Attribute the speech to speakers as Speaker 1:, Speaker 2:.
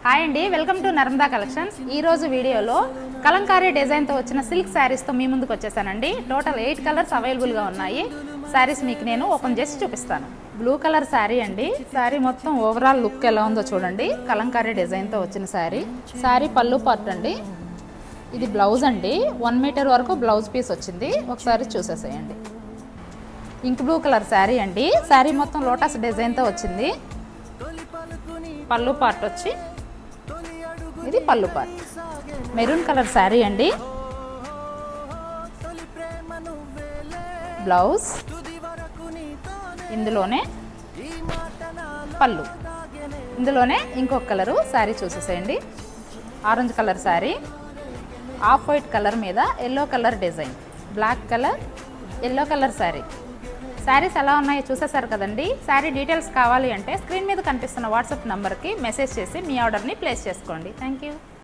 Speaker 1: Hi అండి, welcome to Narmada collections. ఈ రోజు వీడియోలో కలంకారీ డిజైన్తో వచ్చిన సిల్క్ శారీస్తో మీ ముందుకు వచ్చేసానండి. టోటల్ 8 కలర్స్ అవైలబుల్గా ఉన్నాయి. శారీస్ మీకు నేను ఓపెన్ చేసి చూపిస్తాను. బ్లూ కలర్ శారీ అండి. శారీ మొత్తం ఓవరాల్ లుక్ ఎలా ఉందో చూడండి. కలంకారీ డిజైన్తో వచ్చిన శారీ. శారీ పళ్ళు పార్ట్ అండి. ఇది బ్లౌజ్ అండి. 1 మీటర్ వరకు బ్లౌజ్ పీస్ వచ్చింది. ఒకసారి చూసేసేయండి. ఇంక్ బ్లూ కలర్ శారీ అండి. శారీ మొత్తం లోటస్ డిజైన్తో వచ్చింది. పళ్ళు పార్ట్ వచ్చి ఇది పళ్ళు పార్ట్. మెరూన్ కలర్ శారీ అండి. బ్లౌజ్ ఇందులోనే, పళ్ళు ఇందులోనే. ఇంకొక కలరు శారీ చూసేసేయండి. Orange colour sari, off white colour మీద yellow colour design, black colour, yellow colour sari. Saris ఎలా ఉన్నాయో చూసేసారు కదండి. శారీ డీటెయిల్స్ కావాలి అంటే స్క్రీన్ మీద కనిపిస్తున్న వాట్సాప్ నెంబర్కి మెసేజ్ చేసి మీ ఆర్డర్ని ప్లేస్ చేసుకోండి. Thank you.